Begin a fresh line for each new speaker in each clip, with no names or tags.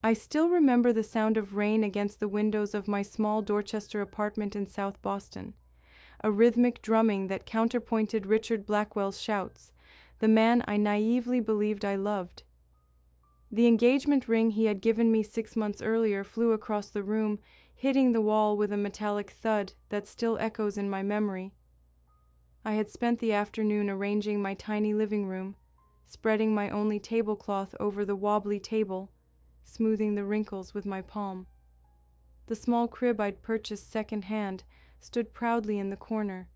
I still remember the sound of rain against the windows of my small Dorchester apartment in South Boston, a rhythmic drumming that counterpointed Richard Blackwell's shouts, the man I naively believed I loved. The engagement ring he had given me 6 months earlier flew across the room, hitting the wall with a metallic thud that still echoes in my memory. I had spent the afternoon arranging my tiny living room, spreading my only tablecloth over the wobbly table, smoothing the wrinkles with my palm. The small crib I'd purchased second-hand stood proudly in the corner,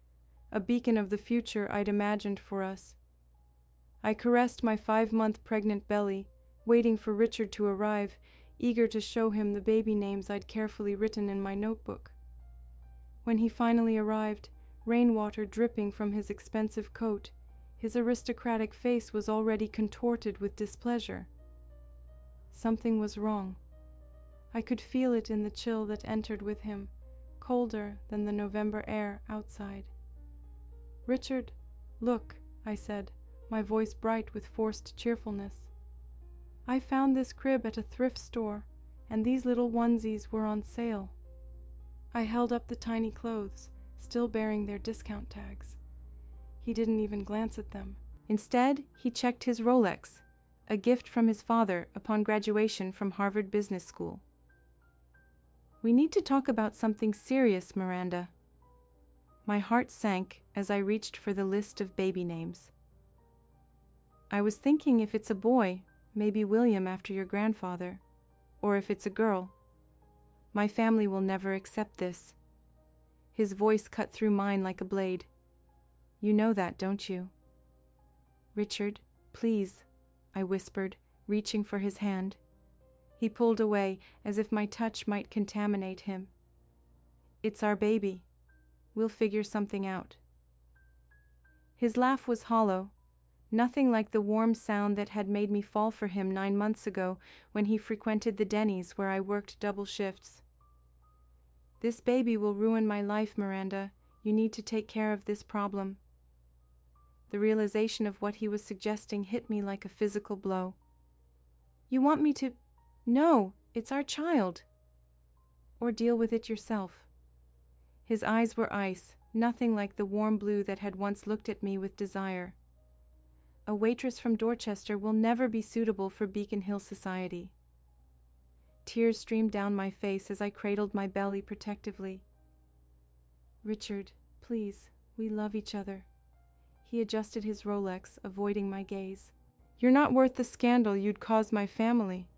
a beacon of the future I'd imagined for us. I caressed my 5-month pregnant belly, waiting for Richard to arrive, eager to show him the baby names I'd carefully written in my notebook. When he finally arrived, rainwater dripping from his expensive coat, his aristocratic face was already contorted with displeasure. Something was wrong. I could feel it in the chill that entered with him, colder than the November air outside. "Richard, look," I said, my voice bright with forced cheerfulness. "I found this crib at a thrift store, and these little onesies were on sale." I held up the tiny clothes, still bearing their discount tags. He didn't even glance at them. Instead, he checked his Rolex, a gift from his father upon graduation from Harvard Business School. "We need to talk about something serious, Miranda." My heart sank as I reached for the list of baby names. "I was thinking if it's a boy, maybe William after your grandfather, or if it's a girl. My family will never accept this." His voice cut through mine like a blade. "You know that, don't you?" "Richard, please," I whispered, reaching for his hand. He pulled away, as if my touch might contaminate him. "It's our baby. We'll figure something out." His laugh was hollow, nothing like the warm sound that had made me fall for him 9 months ago when he frequented the Denny's where I worked double shifts. "This baby will ruin my life, Miranda. You need to take care of this problem." The realization of what he was suggesting hit me like a physical blow. "You want me to—" "No, it's our child." "Or deal with it yourself." His eyes were ice, nothing like the warm blue that had once looked at me with desire. "A waitress from Dorchester will never be suitable for Beacon Hill society." Tears streamed down my face as I cradled my belly protectively. "Richard, please, we love each other." He adjusted his Rolex, avoiding my gaze. "You're not worth the scandal you'd cause my family.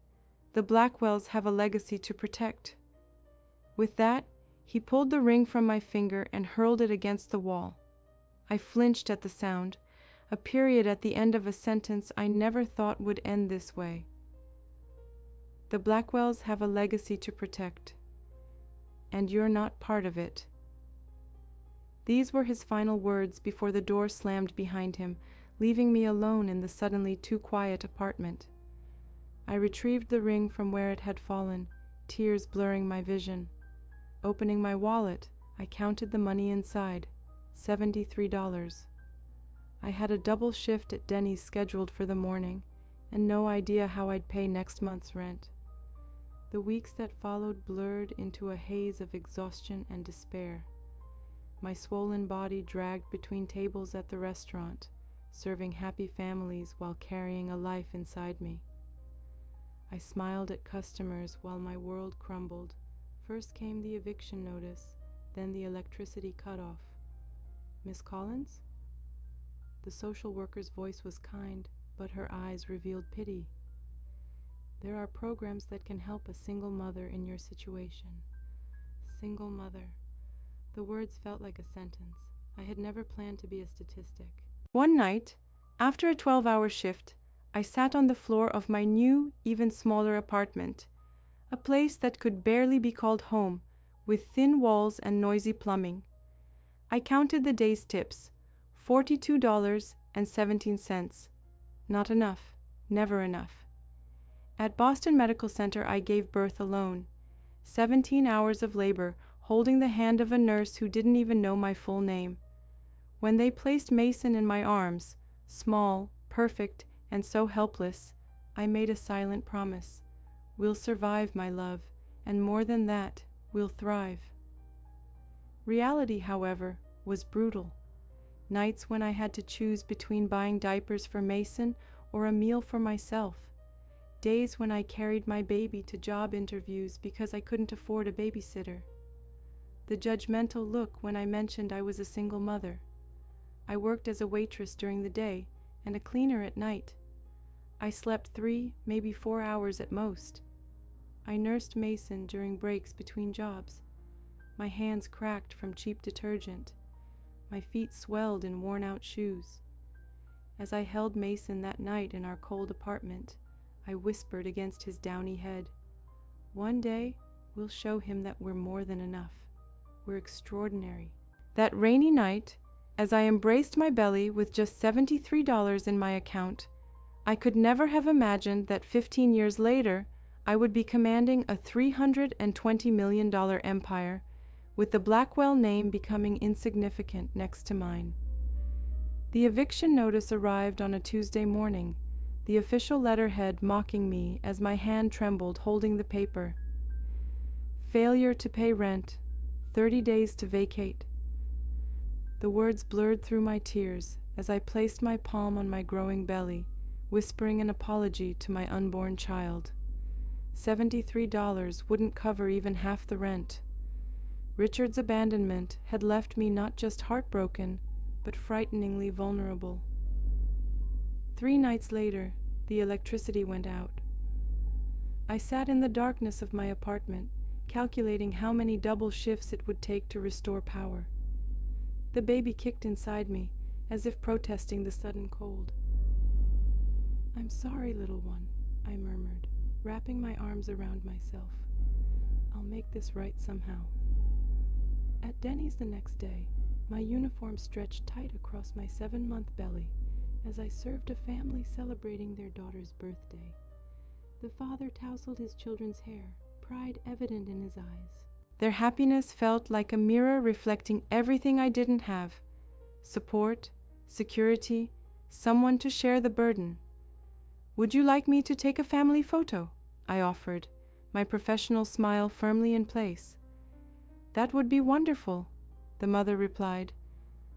The Blackwells have a legacy to protect." With that, he pulled the ring from my finger and hurled it against the wall. I flinched at the sound, a period at the end of a sentence I never thought would end this way. "The Blackwells have a legacy to protect, and you're not part of it." These were his final words before the door slammed behind him, leaving me alone in the suddenly too quiet apartment. I retrieved the ring from where it had fallen, tears blurring my vision. Opening my wallet, I counted the money inside, $73. I had a double shift at Denny's scheduled for the morning, and no idea how I'd pay next month's rent. The weeks that followed blurred into a haze of exhaustion and despair. My swollen body dragged between tables at the restaurant, serving happy families while carrying a life inside me. I smiled at customers while my world crumbled. First came the eviction notice, then the electricity cutoff. "Miss Collins?" The social worker's voice was kind, but her eyes revealed pity. "There are programs that can help a single mother in your situation." Single mother. The words felt like a sentence. I had never planned to be a statistic. One night, after a 12-hour shift, I sat on the floor of my new, even smaller apartment, a place that could barely be called home, with thin walls and noisy plumbing. I counted the day's tips, $42.17. Not enough, never enough. At Boston Medical Center I gave birth alone, 17 hours of labor, holding the hand of a nurse who didn't even know my full name. When they placed Mason in my arms, small, perfect, and so helpless, I made a silent promise. We'll survive, my love, and more than that, we'll thrive. Reality, however, was brutal. Nights when I had to choose between buying diapers for Mason or a meal for myself. Days when I carried my baby to job interviews because I couldn't afford a babysitter. The judgmental look when I mentioned I was a single mother. I worked as a waitress during the day and a cleaner at night. I slept 3, maybe 4 hours at most. I nursed Mason during breaks between jobs. My hands cracked from cheap detergent. My feet swelled in worn-out shoes. As I held Mason that night in our cold apartment, I whispered against his downy head, "One day, we'll show him that we're more than enough. We're extraordinary." That rainy night, as I embraced my belly with just $73 in my account, I could never have imagined that 15 years later, I would be commanding a $320 million empire, with the Blackwell name becoming insignificant next to mine. The eviction notice arrived on a Tuesday morning, the official letterhead mocking me as my hand trembled holding the paper. Failure to pay rent, 30 days to vacate. The words blurred through my tears as I placed my palm on my growing belly, whispering an apology to my unborn child. $73 wouldn't cover even half the rent. Richard's abandonment had left me not just heartbroken, but frighteningly vulnerable. 3 nights later, the electricity went out. I sat in the darkness of my apartment, calculating how many double shifts it would take to restore power. The baby kicked inside me, as if protesting the sudden cold. "I'm sorry, little one," I murmured, wrapping my arms around myself. "I'll make this right somehow." At Denny's the next day, my uniform stretched tight across my 7-month belly as I served a family celebrating their daughter's birthday. The father tousled his children's hair, pride evident in his eyes. Their happiness felt like a mirror reflecting everything I didn't have: support, security, someone to share the burden. "Would you like me to take a family photo?" I offered, my professional smile firmly in place. "That would be wonderful," the mother replied,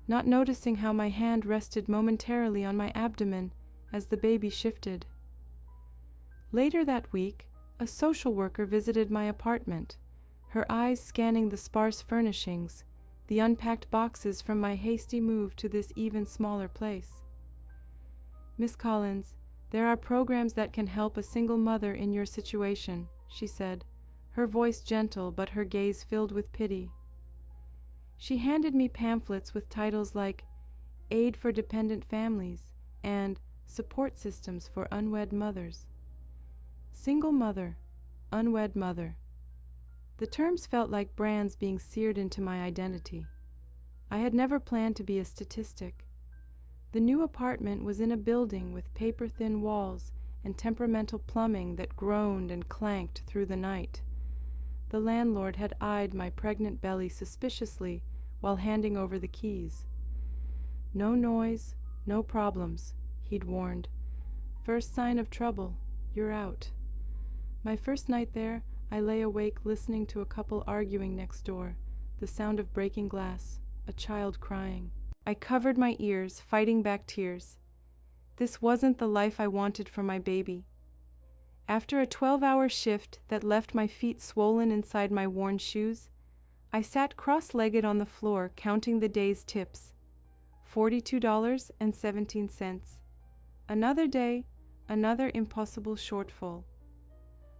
not noticing how my hand rested momentarily on my abdomen as the baby shifted. Later that week, a social worker visited my apartment, her eyes scanning the sparse furnishings, the unpacked boxes from my hasty move to this even smaller place. "Miss Collins, there are programs that can help a single mother in your situation," she said, her voice gentle but her gaze filled with pity. She handed me pamphlets with titles like Aid for Dependent Families and Support Systems for Unwed Mothers. Single mother, unwed mother. The terms felt like brands being seared into my identity. I had never planned to be a statistic. The new apartment was in a building with paper-thin walls and temperamental plumbing that groaned and clanked through the night. The landlord had eyed my pregnant belly suspiciously while handing over the keys. "No noise, no problems," he'd warned. "First sign of trouble, you're out." My first night there, I lay awake listening to a couple arguing next door, the sound of breaking glass, a child crying. I covered my ears, fighting back tears. This wasn't the life I wanted for my baby. After a 12-hour shift that left my feet swollen inside my worn shoes, I sat cross-legged on the floor counting the day's tips. $42.17. Another day, another impossible shortfall.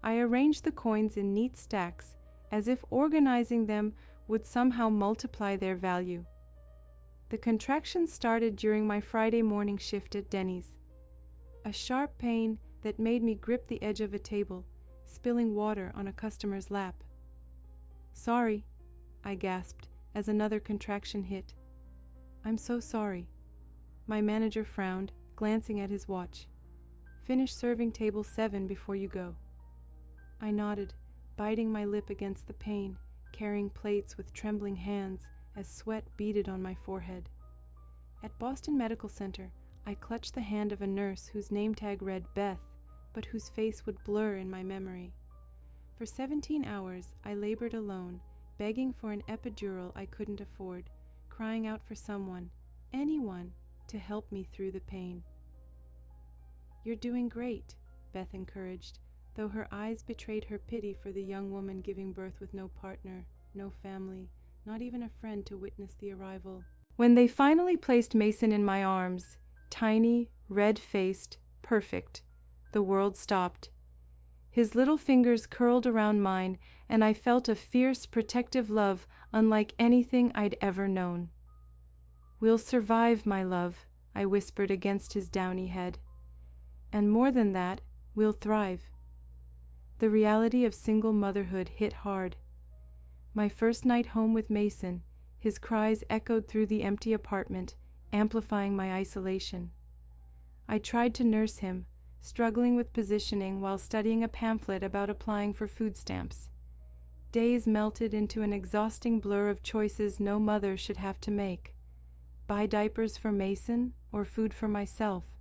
I arranged the coins in neat stacks, as if organizing them would somehow multiply their value. The contraction started during my Friday morning shift at Denny's. A sharp pain that made me grip the edge of a table, spilling water on a customer's lap. "Sorry," I gasped as another contraction hit. "I'm so sorry." My manager frowned, glancing at his watch. "Finish serving table 7 before you go." I nodded, biting my lip against the pain, carrying plates with trembling hands as sweat beaded on my forehead. At Boston Medical Center, I clutched the hand of a nurse whose name tag read Beth, but whose face would blur in my memory. For 17 hours, I labored alone, begging for an epidural I couldn't afford, crying out for someone, anyone, to help me through the pain. "You're doing great," Beth encouraged, though her eyes betrayed her pity for the young woman giving birth with no partner, no family, not even a friend to witness the arrival. When they finally placed Mason in my arms, tiny, red-faced, perfect, the world stopped. His little fingers curled around mine, and I felt a fierce, protective love unlike anything I'd ever known. "We'll survive, my love," I whispered against his downy head. "And more than that, we'll thrive." The reality of single motherhood hit hard. My first night home with Mason, his cries echoed through the empty apartment, amplifying my isolation. I tried to nurse him, struggling with positioning while studying a pamphlet about applying for food stamps. Days melted into an exhausting blur of choices no mother should have to make. Buy diapers for Mason or food for myself?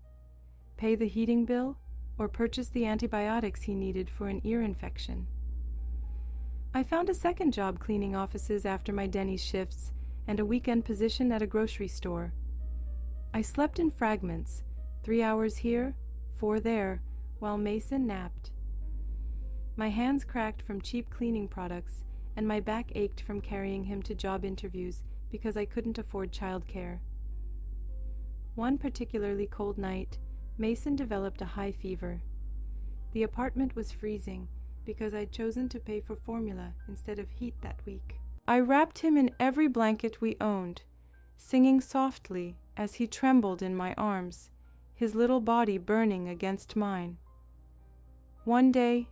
Pay the heating bill or purchase the antibiotics he needed for an ear infection? I found a second job cleaning offices after my Denny's shifts and a weekend position at a grocery store. I slept in fragments, 3 hours here, 4 there, while Mason napped. My hands cracked from cheap cleaning products, and my back ached from carrying him to job interviews because I couldn't afford childcare. One particularly cold night, Mason developed a high fever. The apartment was freezing because I'd chosen to pay for formula instead of heat that week. I wrapped him in every blanket we owned, singing softly as he trembled in my arms, his little body burning against mine. "One day,"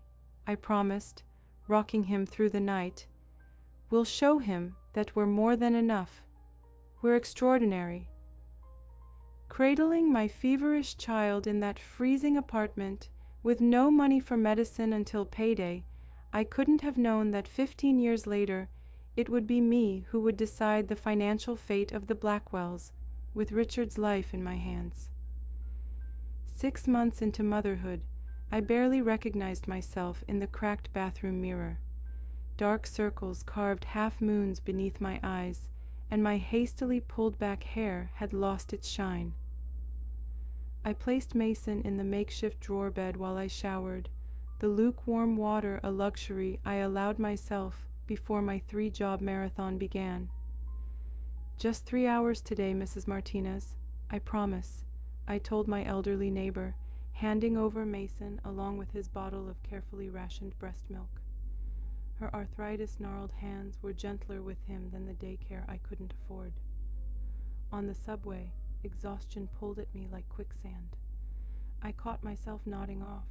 I promised, rocking him through the night, "we'll show him that we're more than enough. We're extraordinary." Cradling my feverish child in that freezing apartment, with no money for medicine until payday, I couldn't have known that 15 years later it would be me who would decide the financial fate of the Blackwells, with Richard's life in my hands. 6 months into motherhood, I barely recognized myself in the cracked bathroom mirror. Dark circles carved half-moons beneath my eyes, and my hastily pulled-back hair had lost its shine. I placed Mason in the makeshift drawer bed while I showered, the lukewarm water a luxury I allowed myself before my 3-job marathon began. "Just 3 hours today, Mrs. Martinez, I promise," I told my elderly neighbor, handing over Mason along with his bottle of carefully rationed breast milk. Her arthritis-gnarled hands were gentler with him than the daycare I couldn't afford. On the subway, exhaustion pulled at me like quicksand. I caught myself nodding off,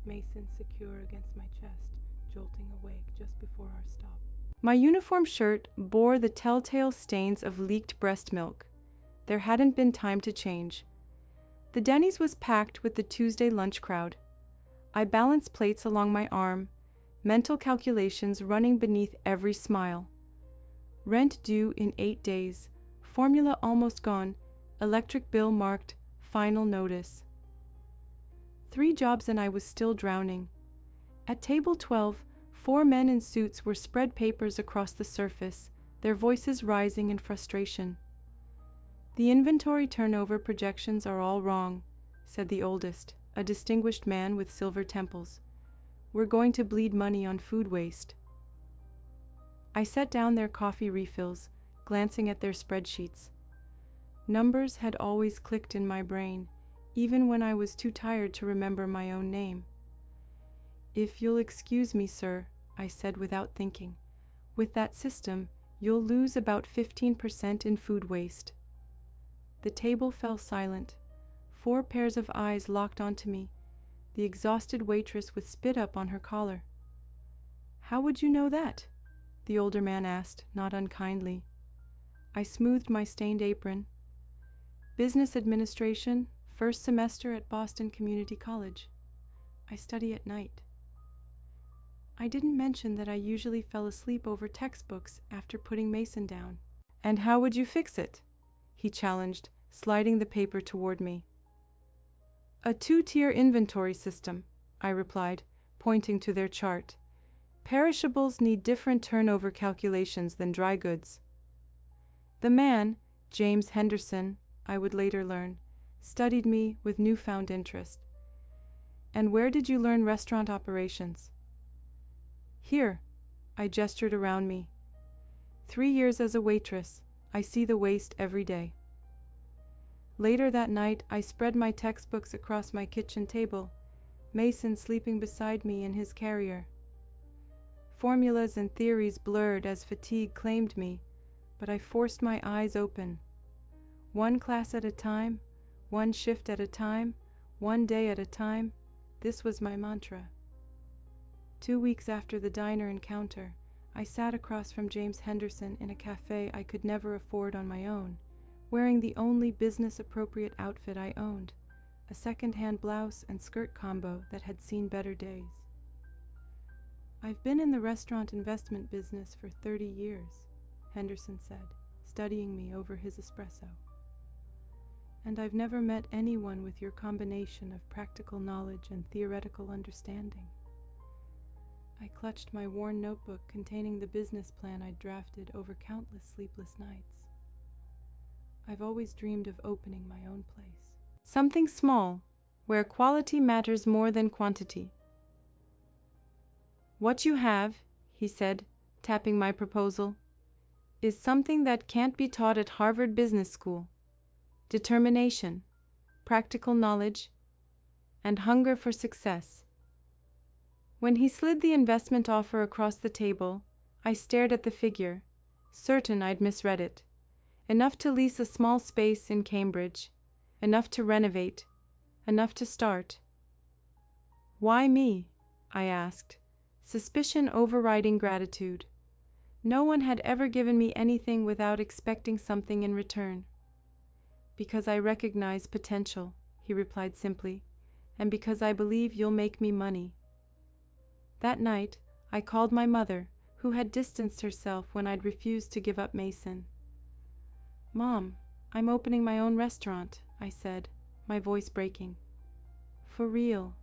Mason secure against my chest, jolting awake just before our stop. My uniform shirt bore the telltale stains of leaked breast milk. There hadn't been time to change. The Denny's was packed with the Tuesday lunch crowd. I balanced plates along my arm, mental calculations running beneath every smile. Rent due in 8 days, formula almost gone, electric bill marked final notice. 3 jobs and I was still drowning. At table 12, 4 men in suits were spread papers across the surface, their voices rising in frustration. "The inventory turnover projections are all wrong," said the oldest, a distinguished man with silver temples. "We're going to bleed money on food waste." I set down their coffee refills, glancing at their spreadsheets. Numbers had always clicked in my brain, even when I was too tired to remember my own name. "If you'll excuse me, sir," I said without thinking, "with that system, you'll lose about 15% in food waste." The table fell silent. 4 pairs of eyes locked onto me, the exhausted waitress with spit up on her collar. "How would you know that?" the older man asked, not unkindly. I smoothed my stained apron. "Business administration, 1st semester at Boston Community College. I study at night." I didn't mention that I usually fell asleep over textbooks after putting Mason down. "And how would you fix it?" he challenged, sliding the paper toward me. "A 2-tier inventory system," I replied, pointing to their chart. Perishables need different turnover calculations than dry goods. The man, James Henderson, I would later learn, studied me with newfound interest. And where did you learn restaurant operations? Here, I gestured around me. 3 years as a waitress, I see the waste every day. Later that night, I spread my textbooks across my kitchen table, Mason sleeping beside me in his carrier. Formulas and theories blurred as fatigue claimed me, but I forced my eyes open. One class at a time, one shift at a time, one day at a time, this was my mantra. 2 weeks after the diner encounter, I sat across from James Henderson in a cafe I could never afford on my own, wearing the only business-appropriate outfit I owned, a second-hand blouse and skirt combo that had seen better days. I've been in the restaurant investment business for 30 years, Henderson said, studying me over his espresso. And I've never met anyone with your combination of practical knowledge and theoretical understanding. I clutched my worn notebook containing the business plan I'd drafted over countless sleepless nights. I've always dreamed of opening my own place. Something small, where quality matters more than quantity. What you have, he said, tapping my proposal, is something that can't be taught at Harvard Business School. Determination, practical knowledge, and hunger for success. When he slid the investment offer across the table, I stared at the figure, certain I'd misread it. Enough to lease a small space in Cambridge, enough to renovate, enough to start. Why me? I asked, suspicion overriding gratitude. No one had ever given me anything without expecting something in return. Because I recognize potential, he replied simply, and because I believe you'll make me money. That night, I called my mother, who had distanced herself when I'd refused to give up Mason. Mom, I'm opening my own restaurant, I said, my voice breaking. For real.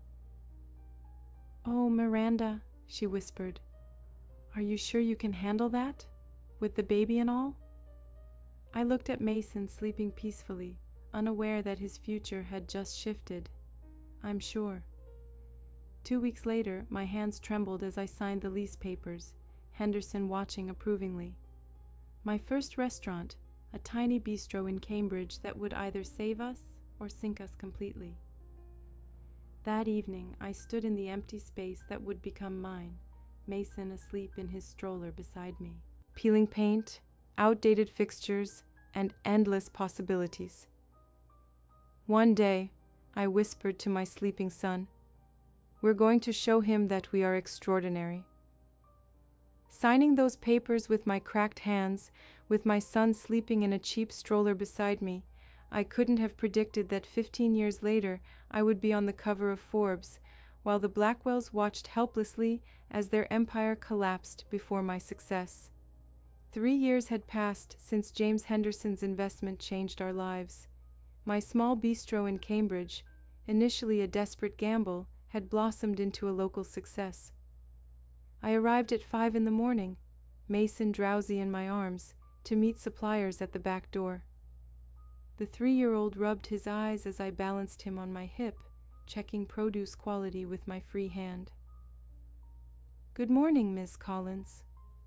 Oh, Miranda, she whispered. Are you sure you can handle that? With the baby and all? I looked at Mason sleeping peacefully, unaware that his future had just shifted. I'm sure. 2 weeks later, my hands trembled as I signed the lease papers, Henderson watching approvingly. My first restaurant, a tiny bistro in Cambridge that would either save us or sink us completely. That evening, I stood in the empty space that would become mine, Mason asleep in his stroller beside me. Peeling paint, outdated fixtures, and endless possibilities. One day, I whispered to my sleeping son, we're going to show him that we are extraordinary. Signing those papers with my cracked hands, with my son sleeping in a cheap stroller beside me, I couldn't have predicted that 15 years later I would be on the cover of Forbes, while the Blackwells watched helplessly as their empire collapsed before my success. 3 years had passed since James Henderson's investment changed our lives. My small bistro in Cambridge, initially a desperate gamble, had blossomed into a local success. I arrived at 5 a.m, Mason drowsy in my arms, to meet suppliers at the back door. The 3-year-old rubbed his eyes as I balanced him on my hip, checking produce quality with my free hand. Good morning, Miss Collins.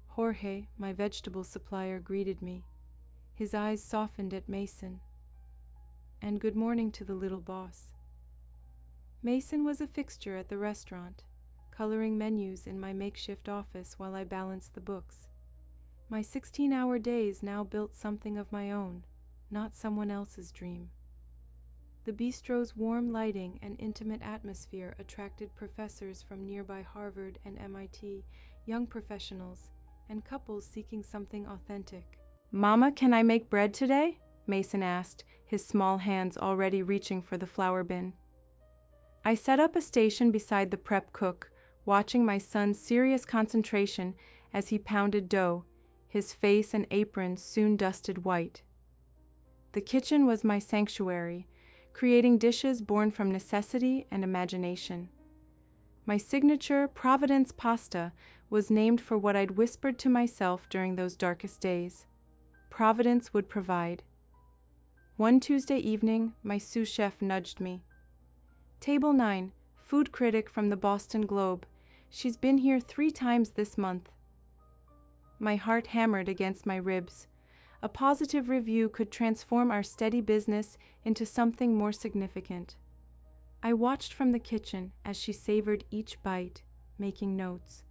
Jorge, my vegetable supplier, greeted me. His eyes softened at Mason. And good morning to the little boss. Mason was a fixture at the restaurant, coloring menus in my makeshift office while I balanced the books. My 16-hour days now built something of my own, not someone else's dream. The bistro's warm lighting and intimate atmosphere attracted professors from nearby Harvard and MIT, young professionals, and couples seeking something authentic. Mama, can I make bread today? Mason asked, his small hands already reaching for the flour bin. I set up a station beside the prep cook, watching my son's serious concentration as he pounded dough, his face and apron soon dusted white. The kitchen was my sanctuary, creating dishes born from necessity and imagination. My signature Providence pasta was named for what I'd whispered to myself during those darkest days. Providence would provide. One Tuesday evening, my sous chef nudged me. "Table 9, food critic from the Boston Globe. She's been here 3 times this month." My heart hammered against my ribs. A positive review could transform our steady business into something more significant. I watched from the kitchen as she savored each bite, making notes.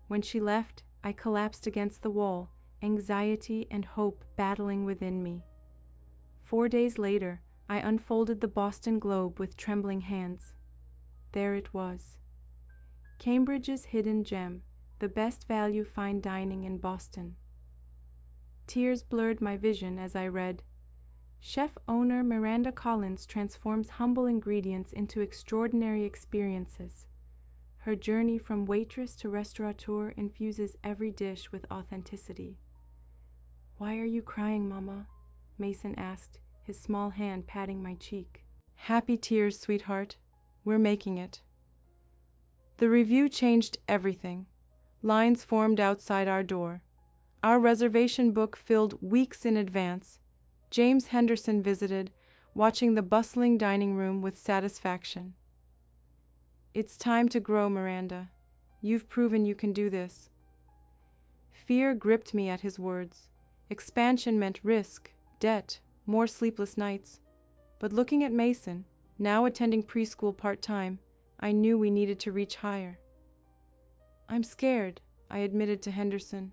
When she left, I collapsed against the wall, anxiety and hope battling within me. 4 days later, I unfolded the Boston Globe with trembling hands. There it was. Cambridge's hidden gem, the best value fine dining in Boston. Tears blurred my vision as I read, "Chef owner Miranda Collins transforms humble ingredients into extraordinary experiences. Her journey from waitress to restaurateur infuses every dish with authenticity." "Why are you crying, Mama?" Mason asked, his small hand patting my cheek. "Happy tears, sweetheart. We're making it." The review changed everything. Lines formed outside our door. Our reservation book filled weeks in advance. James Henderson visited, watching the bustling dining room with satisfaction. "It's time to grow, Miranda. You've proven you can do this." Fear gripped me at his words. Expansion meant risk, debt, more sleepless nights. But looking at Mason, now attending preschool part-time, I knew we needed to reach higher. "I'm scared," I admitted to Henderson.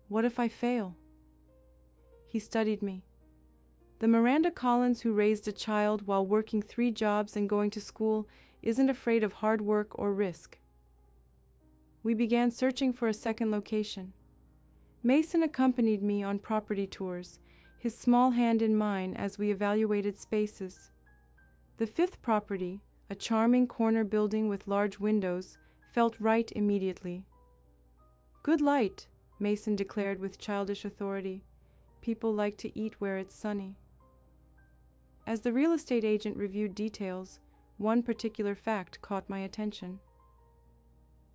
"What if I fail?" He studied me. The Miranda Collins who raised a child while working 3 jobs and going to school isn't afraid of hard work or risk. We began searching for a second location. Mason accompanied me on property tours, his small hand in mine as we evaluated spaces. The 5th property, a charming corner building with large windows, felt right immediately. "Good light," Mason declared with childish authority. "People like to eat where it's sunny." As the real estate agent reviewed details, one particular fact caught my attention.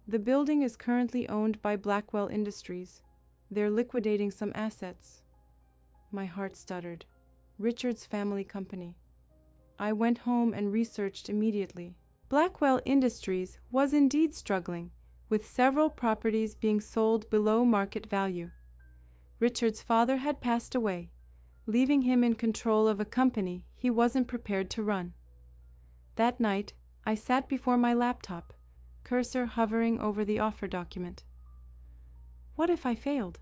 "The building is currently owned by Blackwell Industries. They're liquidating some assets." My heart stuttered. Richard's family company. I went home and researched immediately. Blackwell Industries was indeed struggling, with several properties being sold below market value. Richard's father had passed away, leaving him in control of a company he wasn't prepared to run. That night, I sat before my laptop, cursor hovering over the offer document. What if I failed?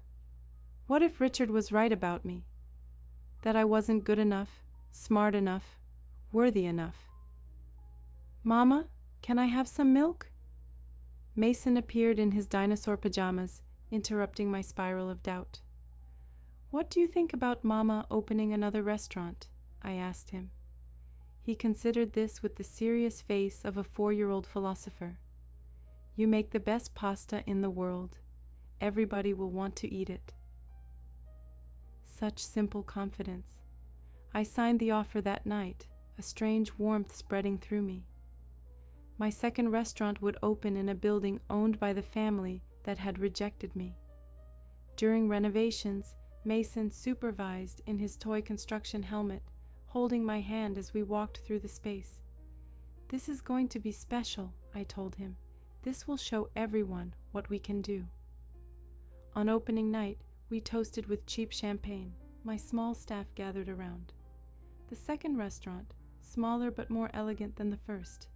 What if Richard was right about me? That I wasn't good enough, smart enough, worthy enough? "Mama, can I have some milk?" Mason appeared in his dinosaur pajamas, interrupting my spiral of doubt. "What do you think about Mama opening another restaurant?" I asked him. He considered this with the serious face of a 4-year-old philosopher. "You make the best pasta in the world. Everybody will want to eat it." Such simple confidence. I signed the offer that night, a strange warmth spreading through me. My second restaurant would open in a building owned by the family that had rejected me. During renovations, Mason supervised in his toy construction helmet, holding my hand as we walked through the space. "This is going to be special," I told him. "This will show everyone what we can do." On opening night, we toasted with cheap champagne. My small staff gathered around. The second restaurant, smaller but more elegant than the first,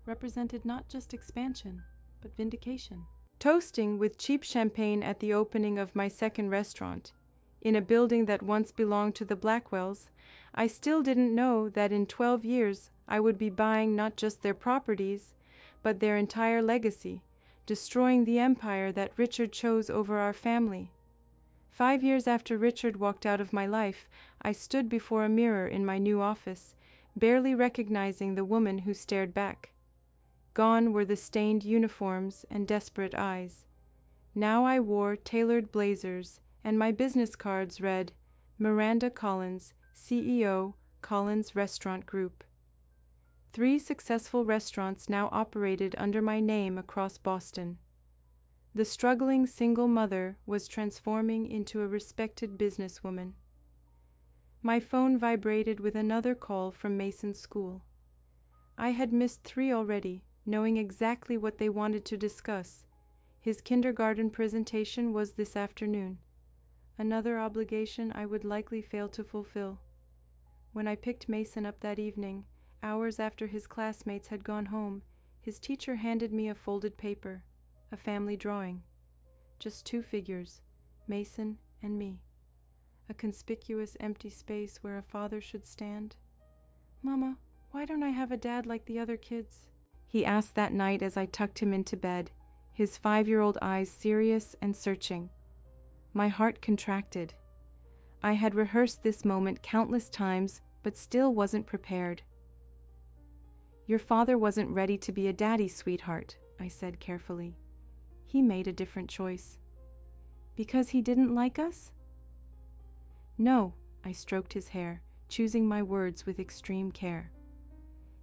represented not just expansion, but vindication. Toasting with cheap champagne at the opening of my second restaurant, in a building that once belonged to the Blackwells, I still didn't know that in 12 years I would be buying not just their properties, but their entire legacy, destroying the empire that Richard chose over our family. 5 years after Richard walked out of my life, I stood before a mirror in my new office, barely recognizing the woman who stared back. Gone were the stained uniforms and desperate eyes. Now I wore tailored blazers, and my business cards read, "Miranda Collins, CEO, Collins Restaurant Group." 3 successful restaurants now operated under my name across Boston. The struggling single mother was transforming into a respected businesswoman. My phone vibrated with another call from Mason's school. I had missed 3 already, knowing exactly what they wanted to discuss. His kindergarten presentation was this afternoon. Another obligation I would likely fail to fulfill. When I picked Mason up that evening, hours after his classmates had gone home, his teacher handed me a folded paper, a family drawing. Just 2 figures, Mason and me. A conspicuous empty space where a father should stand. "Mama, why don't I have a dad like the other kids?" he asked that night as I tucked him into bed, his 5-year-old eyes serious and searching. My heart contracted. I had rehearsed this moment countless times, but still wasn't prepared. "Your father wasn't ready to be a daddy, sweetheart," I said carefully. "He made a different choice." "Because he didn't like us?" "No," I stroked his hair, choosing my words with extreme care.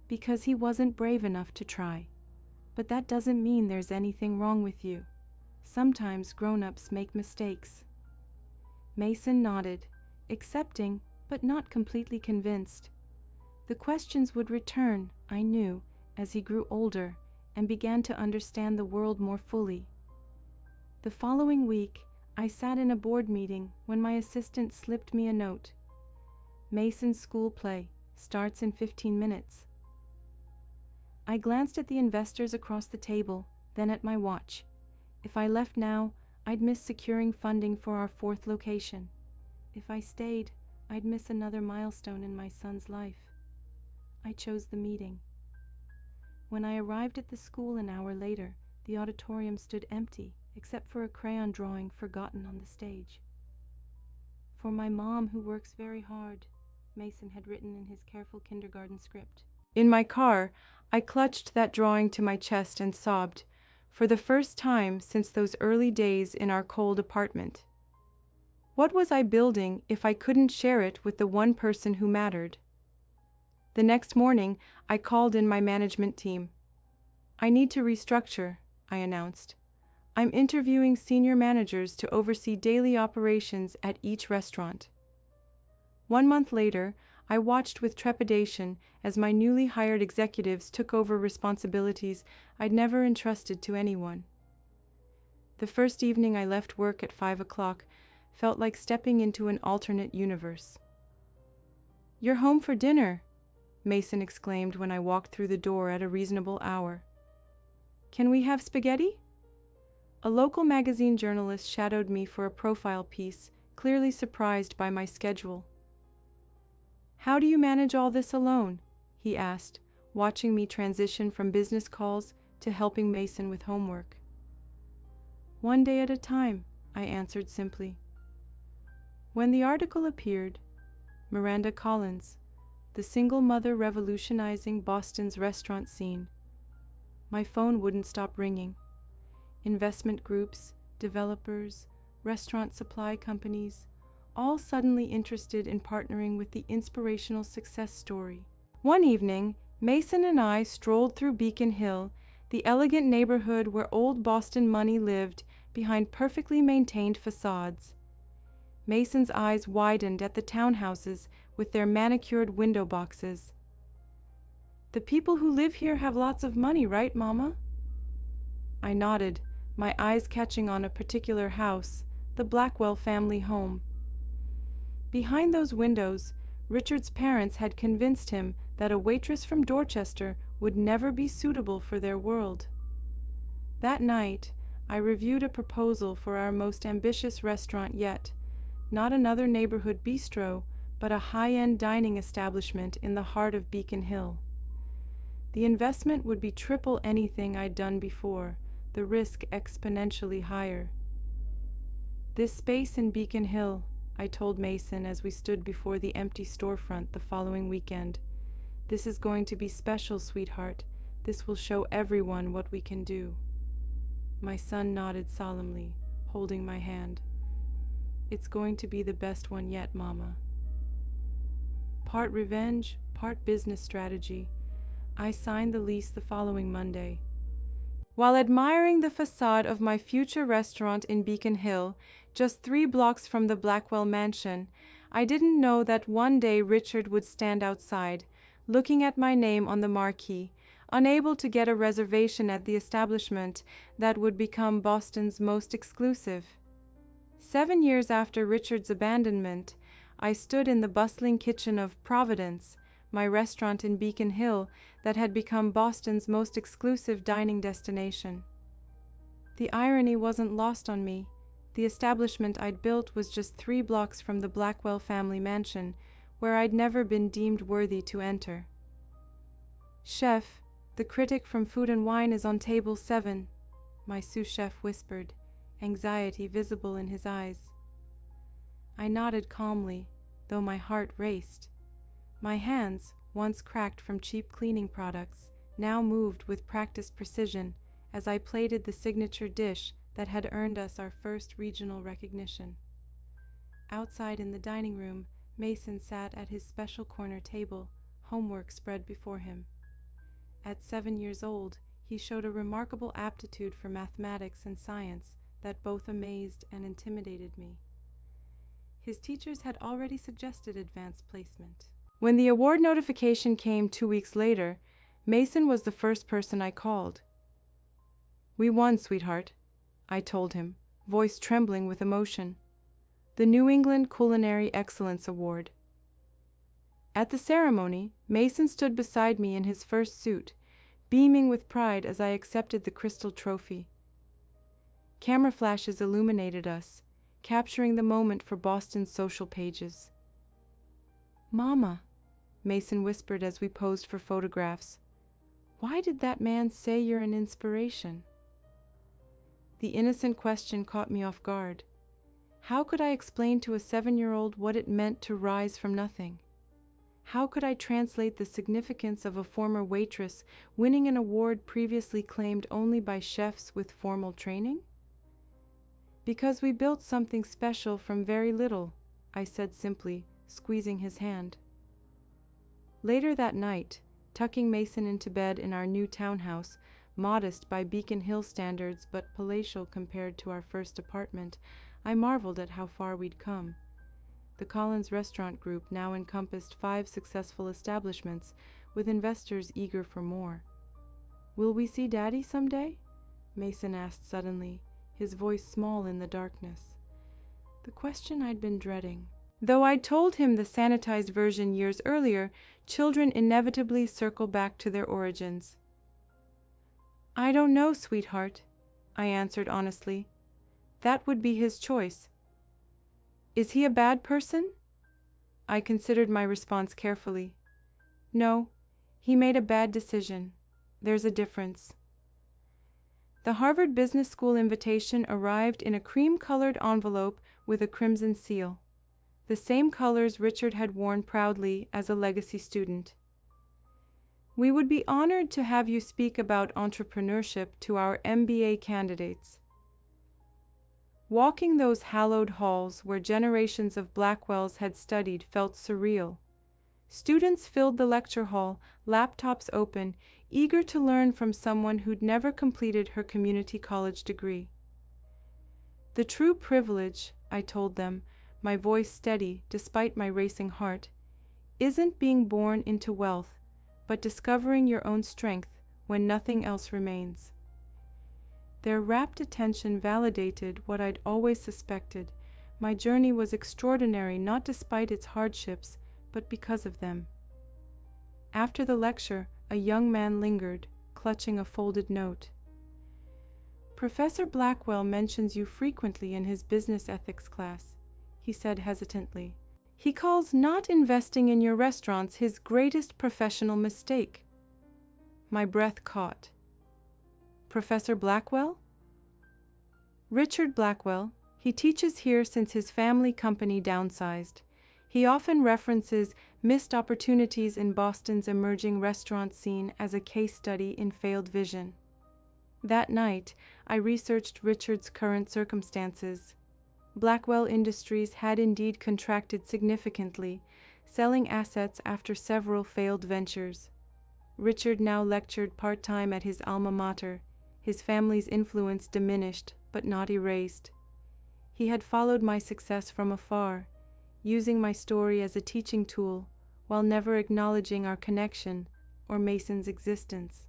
"Because he wasn't brave enough to try. But that doesn't mean there's anything wrong with you. Sometimes grown-ups make mistakes." Mason nodded, accepting, but not completely convinced. The questions would return, I knew, as he grew older and began to understand the world more fully. The following week, I sat in a board meeting when my assistant slipped me a note. "Mason's school play starts in 15 minutes. I glanced at the investors across the table, then at my watch. If I left now, I'd miss securing funding for our 4th location. If I stayed, I'd miss another milestone in my son's life. I chose the meeting. When I arrived at the school an hour later, the auditorium stood empty, except for a crayon drawing forgotten on the stage. "For my mom, who works very hard," Mason had written in his careful kindergarten script. In my car, I clutched that drawing to my chest and sobbed, for the first time since those early days in our cold apartment. What was I building if I couldn't share it with the one person who mattered? The next morning, I called in my management team. "I need to restructure," I announced. "I'm interviewing senior managers to oversee daily operations at each restaurant." 1 month later, I watched with trepidation as my newly hired executives took over responsibilities I'd never entrusted to anyone. The first evening I left work at 5 o'clock felt like stepping into an alternate universe. "You're home for dinner," Mason exclaimed when I walked through the door at a reasonable hour. "Can we have spaghetti?" A local magazine journalist shadowed me for a profile piece, clearly surprised by my schedule. "How do you manage all this alone?" he asked, watching me transition from business calls to helping Mason with homework. "One day at a time," I answered simply. When the article appeared, Miranda Collins, the single mother revolutionizing Boston's restaurant scene, my phone wouldn't stop ringing. Investment groups, developers, restaurant supply companies, all suddenly interested in partnering with the inspirational success story. One evening, Mason and I strolled through Beacon Hill, the elegant neighborhood where old Boston money lived behind perfectly maintained facades. Mason's eyes widened at the townhouses with their manicured window boxes. "The people who live here have lots of money, right, Mama?" I nodded, my eyes catching on a particular house, the Blackwell family home. Behind those windows, Richard's parents had convinced him that a waitress from Dorchester would never be suitable for their world. That night, I reviewed a proposal for our most ambitious restaurant yet, not another neighborhood bistro, but a high-end dining establishment in the heart of Beacon Hill. The investment would be triple anything I'd done before, the risk exponentially higher. "This space in Beacon Hill," I told Mason as we stood before the empty storefront the following weekend. "This is going to be special, sweetheart. This will show everyone what we can do." My son nodded solemnly, holding my hand. "It's going to be the best one yet, Mama." Part revenge, part business strategy, I signed the lease the following Monday. While admiring the facade of my future restaurant in Beacon Hill, just 3 blocks from the Blackwell Mansion, I didn't know that one day Richard would stand outside, looking at my name on the marquee, unable to get a reservation at the establishment that would become Boston's most exclusive. 7 years after Richard's abandonment, I stood in the bustling kitchen of Providence, my restaurant in Beacon Hill that had become Boston's most exclusive dining destination. The irony wasn't lost on me. The establishment I'd built was just 3 blocks from the Blackwell family mansion, where I'd never been deemed worthy to enter. "Chef, the critic from Food and Wine is on table 7, my sous chef whispered, anxiety visible in his eyes. I nodded calmly, though my heart raced. My hands, once cracked from cheap cleaning products, now moved with practiced precision as I plated the signature dish that had earned us our first regional recognition. Outside in the dining room, Mason sat at his special corner table, homework spread before him. At 7 years old, he showed a remarkable aptitude for mathematics and science that both amazed and intimidated me. His teachers had already suggested advanced placement. When the award notification came 2 weeks later, Mason was the first person I called. "We won, sweetheart," I told him, voice trembling with emotion. "The New England Culinary Excellence Award." At the ceremony, Mason stood beside me in his first suit, beaming with pride as I accepted the crystal trophy. Camera flashes illuminated us, capturing the moment for Boston's social pages. "Mama," Mason whispered as we posed for photographs, "why did that man say you're an inspiration?" The innocent question caught me off guard. How could I explain to a 7-year-old what it meant to rise from nothing? How could I translate the significance of a former waitress winning an award previously claimed only by chefs with formal training? "Because we built something special from very little," I said simply, squeezing his hand. Later that night, tucking Mason into bed in our new townhouse, modest by Beacon Hill standards but palatial compared to our first apartment, I marveled at how far we'd come. The Collins Restaurant Group now encompassed 5 successful establishments, with investors eager for more. "Will we see Daddy someday?" Mason asked suddenly, his voice small in the darkness. The question I'd been dreading. Though I'd told him the sanitized version years earlier, children inevitably circle back to their origins. "I don't know, sweetheart," I answered honestly. "That would be his choice." "Is he a bad person?" I considered my response carefully. "No, he made a bad decision. There's a difference." The Harvard Business School invitation arrived in a cream-colored envelope with a crimson seal, the same colors Richard had worn proudly as a legacy student. "We would be honored to have you speak about entrepreneurship to our MBA candidates." Walking those hallowed halls where generations of Blackwells had studied felt surreal. Students filled the lecture hall, laptops open, eager to learn from someone who'd never completed her community college degree. "The true privilege," I told them, my voice steady despite my racing heart, "isn't being born into wealth, but discovering your own strength when nothing else remains." Their rapt attention validated what I'd always suspected. My journey was extraordinary not despite its hardships, but because of them. After the lecture, a young man lingered, clutching a folded note. "Professor Blackwell mentions you frequently in his business ethics class," he said hesitantly. "He calls not investing in your restaurants his greatest professional mistake." My breath caught. "Professor Blackwell?" "Richard Blackwell. He teaches here since his family company downsized. He often references missed opportunities in Boston's emerging restaurant scene as a case study in failed vision." That night, I researched Richard's current circumstances. Blackwell Industries had indeed contracted significantly, selling assets after several failed ventures. Richard now lectured part-time at his alma mater, his family's influence diminished but not erased. He had followed my success from afar, using my story as a teaching tool while never acknowledging our connection or Mason's existence.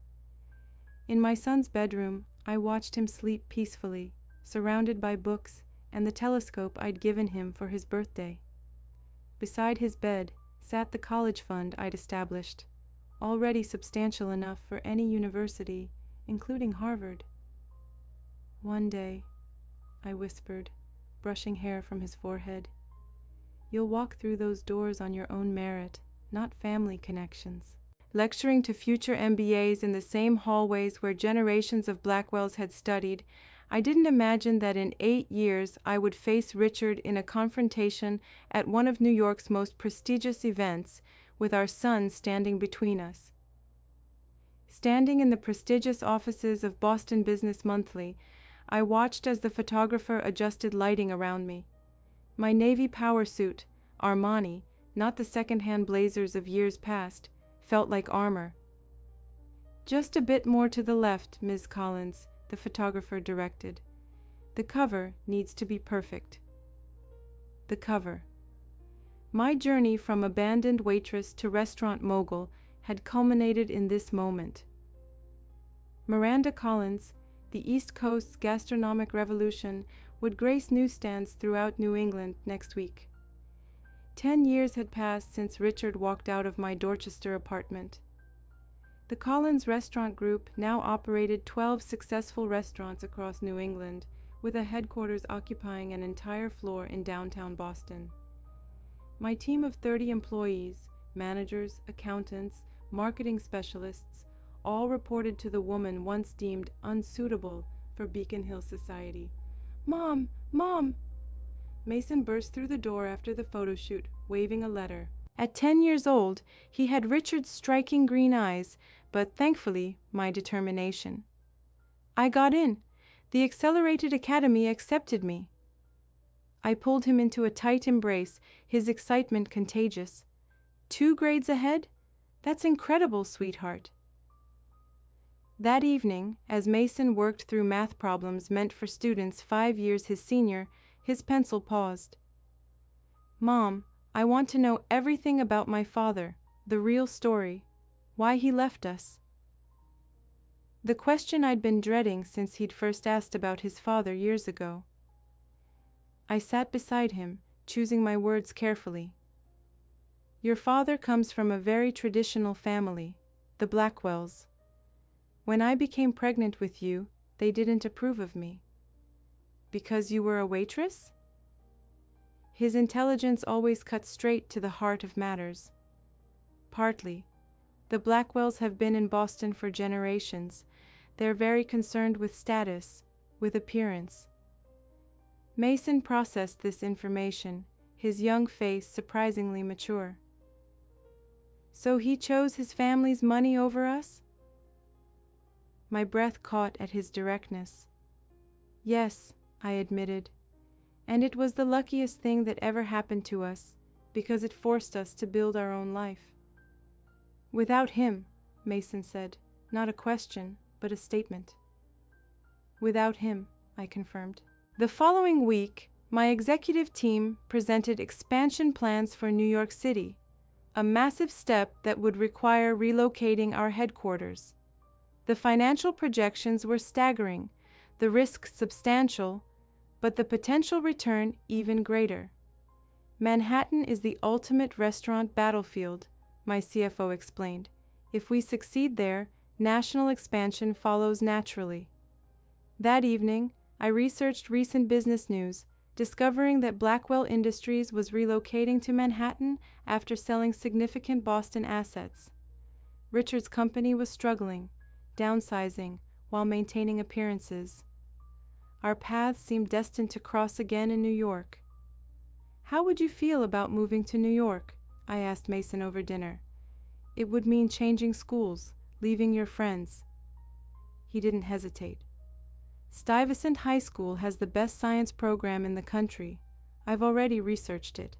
In my son's bedroom, I watched him sleep peacefully, surrounded by books and the telescope I'd given him for his birthday. Beside his bed sat the college fund I'd established, already substantial enough for any university, including Harvard. "One day," I whispered, brushing hair from his forehead, "you'll walk through those doors on your own merit, not family connections." Lecturing to future MBAs in the same hallways where generations of Blackwells had studied, I didn't imagine that in 8 years I would face Richard in a confrontation at one of New York's most prestigious events, with our son standing between us. Standing in the prestigious offices of Boston Business Monthly, I watched as the photographer adjusted lighting around me. My navy power suit, Armani, not the second-hand blazers of years past, felt like armor. "Just a bit more to the left, Ms. Collins," the photographer directed. "The cover needs to be perfect." The cover. My journey from abandoned waitress to restaurant mogul had culminated in this moment. Miranda Collins, the East Coast's gastronomic revolution, would grace newsstands throughout New England next week. 10 years had passed since Richard walked out of my Dorchester apartment. The Collins Restaurant Group now operated 12 successful restaurants across New England, with a headquarters occupying an entire floor in downtown Boston. My team of 30 employees, managers, accountants, marketing specialists, all reported to the woman once deemed unsuitable for Beacon Hill society. "Mom! Mom!" Mason burst through the door after the photo shoot, waving a letter. At 10 years old, he had Richard's striking green eyes, but thankfully my determination. "I got in. The Accelerated Academy accepted me." I pulled him into a tight embrace, his excitement contagious. "2 grades ahead? That's incredible, sweetheart." That evening, as Mason worked through math problems meant for students 5 years his senior, his pencil paused. "Mom, I want to know everything about my father, the real story, why he left us." The question I'd been dreading since he'd first asked about his father years ago. I sat beside him, choosing my words carefully. "Your father comes from a very traditional family, the Blackwells. When I became pregnant with you, they didn't approve of me." "Because you were a waitress?" His intelligence always cut straight to the heart of matters. "Partly. The Blackwells have been in Boston for generations. They're very concerned with status, with appearance." Mason processed this information, his young face surprisingly mature. "So he chose his family's money over us?" My breath caught at his directness. "Yes," I admitted, "and it was the luckiest thing that ever happened to us, because it forced us to build our own life." "Without him," Mason said, not a question, but a statement. "Without him," I confirmed. The following week, my executive team presented expansion plans for New York City, a massive step that would require relocating our headquarters. The financial projections were staggering, the risk substantial, but the potential return even greater. "Manhattan is the ultimate restaurant battlefield," my CFO explained. "If we succeed there, national expansion follows naturally." That evening, I researched recent business news, discovering that Blackwell Industries was relocating to Manhattan after selling significant Boston assets. Richard's company was struggling, downsizing, while maintaining appearances. Our paths seemed destined to cross again in New York. "How would you feel about moving to New York?" I asked Mason over dinner. "It would mean changing schools, leaving your friends." He didn't hesitate. "Stuyvesant High School has the best science program in the country. I've already researched it."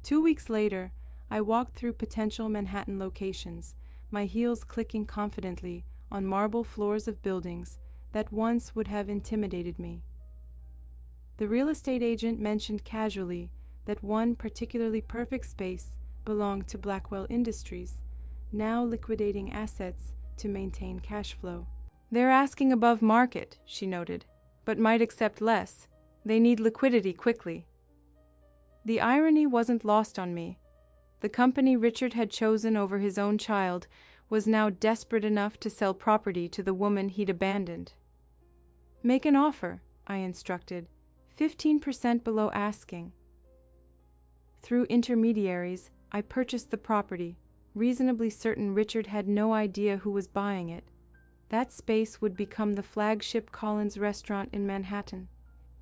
2 weeks later, I walked through potential Manhattan locations, my heels clicking confidently, on marble floors of buildings that once would have intimidated me. The real estate agent mentioned casually that one particularly perfect space belonged to Blackwell Industries, now liquidating assets to maintain cash flow. "They're asking above market," she noted, "but might accept less. They need liquidity quickly." The irony wasn't lost on me. The company Richard had chosen over his own child was now desperate enough to sell property to the woman he'd abandoned. "Make an offer," I instructed, 15% below asking. Through intermediaries, I purchased the property, reasonably certain Richard had no idea who was buying it. That space would become the flagship Collins restaurant in Manhattan,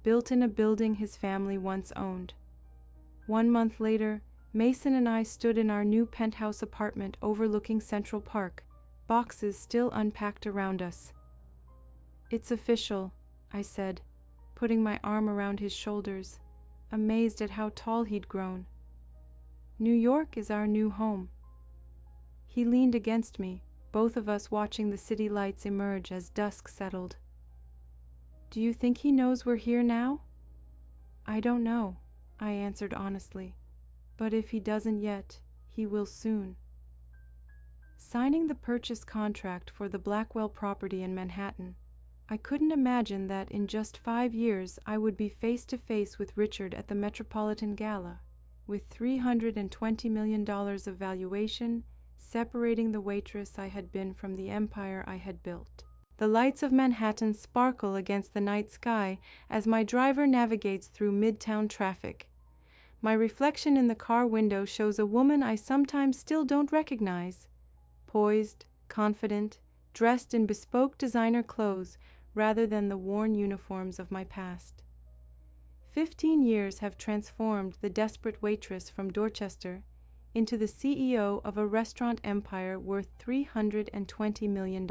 built in a building his family once owned. 1 month later, Mason and I stood in our new penthouse apartment overlooking Central Park, boxes still unpacked around us. "It's official," I said, putting my arm around his shoulders, amazed at how tall he'd grown. "New York is our new home." He leaned against me, both of us watching the city lights emerge as dusk settled. "Do you think he knows we're here now?" "I don't know," I answered honestly. "But if he doesn't yet, he will soon." Signing the purchase contract for the Blackwell property in Manhattan, I couldn't imagine that in just 5 years I would be face to face with Richard at the Metropolitan Gala, with $320 million of valuation separating the waitress I had been from the empire I had built. The lights of Manhattan sparkle against the night sky as my driver navigates through midtown traffic. My reflection in the car window shows a woman I sometimes still don't recognize, poised, confident, dressed in bespoke designer clothes rather than the worn uniforms of my past. 15 years have transformed the desperate waitress from Dorchester into the CEO of a restaurant empire worth $320 million.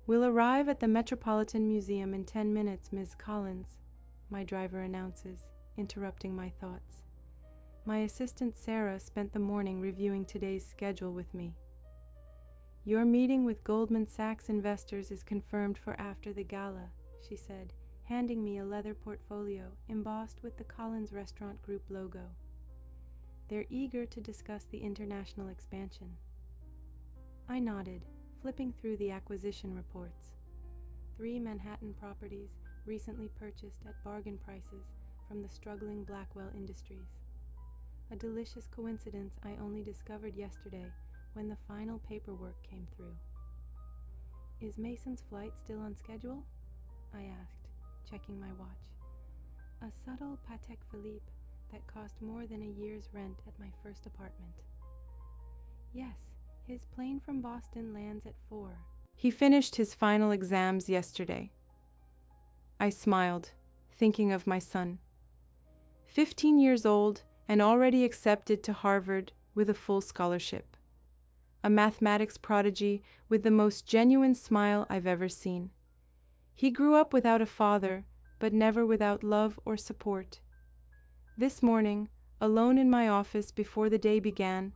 "We'll arrive at the Metropolitan Museum in 10 minutes, Ms. Collins," my driver announces, interrupting my thoughts. My assistant Sarah spent the morning reviewing today's schedule with me. "Your meeting with Goldman Sachs investors is confirmed for after the gala," she said, handing me a leather portfolio embossed with the Collins Restaurant Group logo. "They're eager to discuss the international expansion." I nodded, flipping through the acquisition reports. 3 Manhattan properties recently purchased at bargain prices from the struggling Blackwell Industries. A delicious coincidence I only discovered yesterday when the final paperwork came through. "Is Mason's flight still on schedule?" I asked, checking my watch. "A subtle Patek Philippe that cost more than a year's rent at my first apartment." "Yes, his plane from Boston lands at 4. He finished his final exams yesterday." I smiled, thinking of my son. 15 years old and already accepted to Harvard with a full scholarship. A mathematics prodigy with the most genuine smile I've ever seen. He grew up without a father, but never without love or support. This morning, alone in my office before the day began,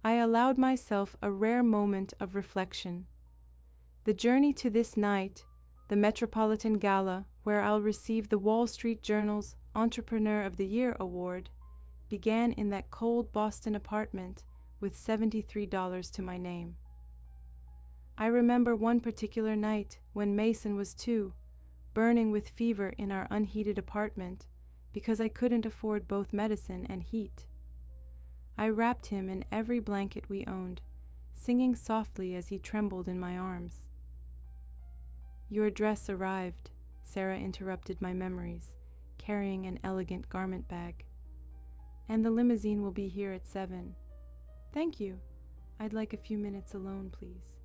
I allowed myself a rare moment of reflection. The journey to this night, the Metropolitan Gala, where I'll receive the Wall Street Journal's Entrepreneur of the Year award, began in that cold Boston apartment with $73 to my name. I remember one particular night when Mason was 2, burning with fever in our unheated apartment because I couldn't afford both medicine and heat. I wrapped him in every blanket we owned, singing softly as he trembled in my arms. "Your dress arrived," Sarah interrupted my memories, carrying an elegant garment bag. "And the limousine will be here at 7. "Thank you. I'd like a few minutes alone, please."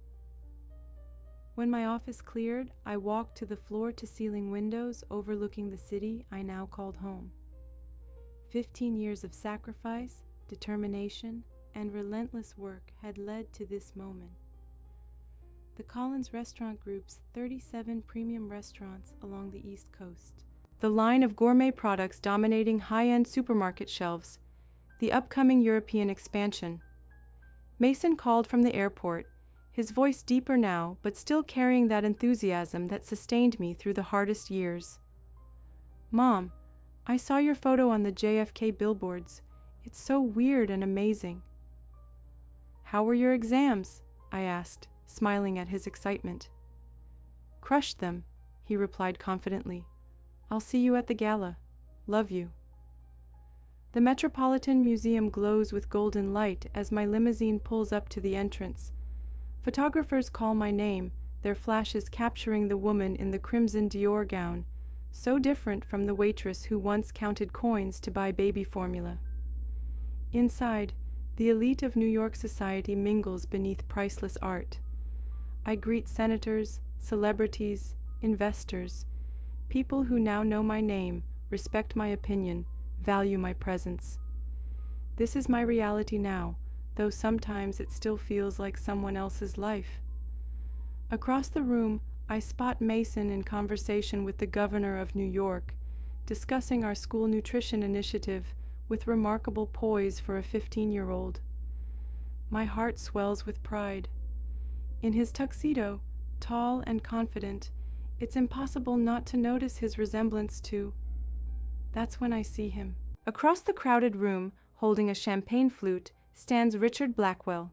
When my office cleared, I walked to the floor-to-ceiling windows overlooking the city I now called home. 15 years of sacrifice, determination, and relentless work had led to this moment. The Collins Restaurant Group's 37 premium restaurants along the East Coast, the line of gourmet products dominating high-end supermarket shelves, the upcoming European expansion. Mason called from the airport, his voice deeper now, but still carrying that enthusiasm that sustained me through the hardest years. "Mom, I saw your photo on the JFK billboards. It's so weird and amazing." "How were your exams?" I asked, smiling at his excitement. "Crushed them," he replied confidently. "I'll see you at the gala. Love you." The Metropolitan Museum glows with golden light as my limousine pulls up to the entrance. Photographers call my name, their flashes capturing the woman in the crimson Dior gown, so different from the waitress who once counted coins to buy baby formula. Inside, the elite of New York society mingles beneath priceless art. I greet senators, celebrities, investors, people who now know my name, respect my opinion, value my presence. This is my reality now, though sometimes it still feels like someone else's life. Across the room, I spot Mason in conversation with the governor of New York, discussing our school nutrition initiative with remarkable poise for a 15-year-old. My heart swells with pride. In his tuxedo, tall and confident, it's impossible not to notice his resemblance to... That's when I see him. Across the crowded room, holding a champagne flute, stands Richard Blackwell.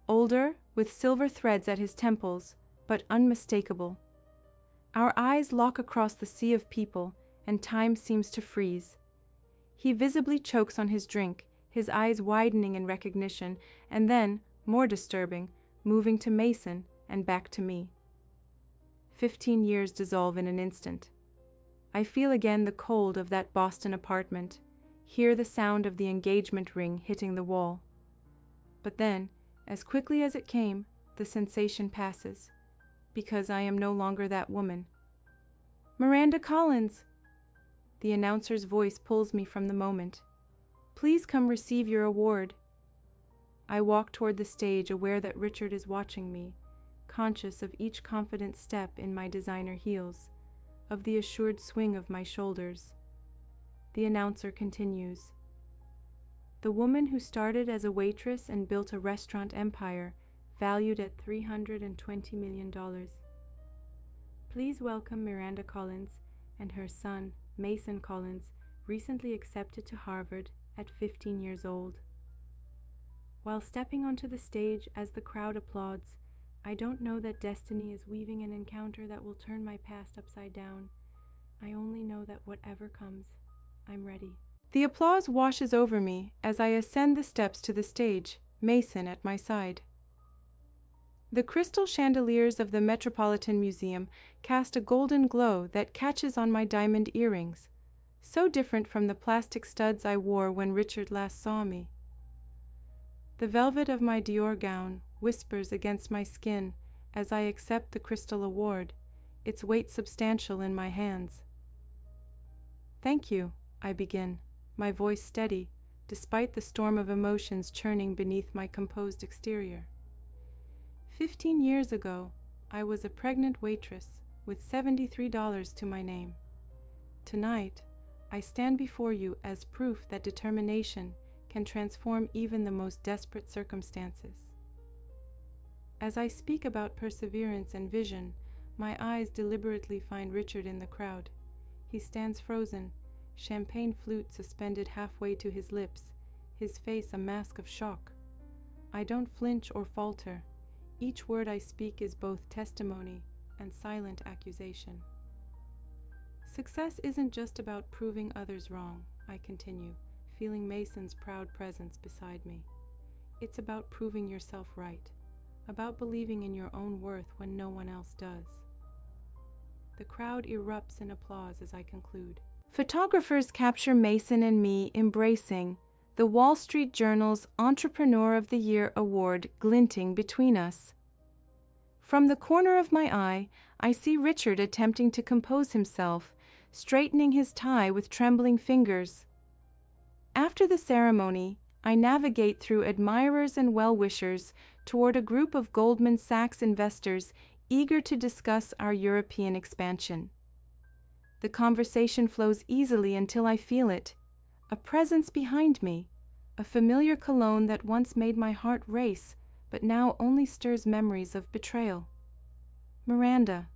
Older, with silver threads at his temples, but unmistakable. Our eyes lock across the sea of people, and time seems to freeze. He visibly chokes on his drink, his eyes widening in recognition, and then, more disturbing, moving to Mason and back to me. 15 years dissolve in an instant. I feel again the cold of that Boston apartment, hear the sound of the engagement ring hitting the wall. But then, as quickly as it came, the sensation passes, because I am no longer that woman. "Miranda Collins!" The announcer's voice pulls me from the moment. "Please come receive your award." I walk toward the stage, aware that Richard is watching me, conscious of each confident step in my designer heels, of the assured swing of my shoulders. The announcer continues. "The woman who started as a waitress and built a restaurant empire, valued at $320 million. Please welcome Miranda Collins and her son, Mason Collins, recently accepted to Harvard at 15 years old." While stepping onto the stage as the crowd applauds, I don't know that destiny is weaving an encounter that will turn my past upside down. I only know that whatever comes, I'm ready. The applause washes over me as I ascend the steps to the stage, Mason at my side. The crystal chandeliers of the Metropolitan Museum cast a golden glow that catches on my diamond earrings, so different from the plastic studs I wore when Richard last saw me. The velvet of my Dior gown whispers against my skin as I accept the crystal award, its weight substantial in my hands. "Thank you," I begin, my voice steady, despite the storm of emotions churning beneath my composed exterior. 15 years ago, I was a pregnant waitress with $73 to my name. Tonight, I stand before you as proof that determination can transform even the most desperate circumstances. As I speak about perseverance and vision, my eyes deliberately find Richard in the crowd. He stands frozen, champagne flute suspended halfway to his lips, his face a mask of shock. I don't flinch or falter. Each word I speak is both testimony and silent accusation. Success isn't just about proving others wrong, I continue, feeling Mason's proud presence beside me. It's about proving yourself right, about believing in your own worth when no one else does. The crowd erupts in applause as I conclude. Photographers capture Mason and me embracing, the Wall Street Journal's Entrepreneur of the Year award glinting between us. From the corner of my eye, I see Richard attempting to compose himself, straightening his tie with trembling fingers. After the ceremony, I navigate through admirers and well-wishers toward a group of Goldman Sachs investors eager to discuss our European expansion. The conversation flows easily until I feel it, a presence behind me, a familiar cologne that once made my heart race, but now only stirs memories of betrayal. Miranda.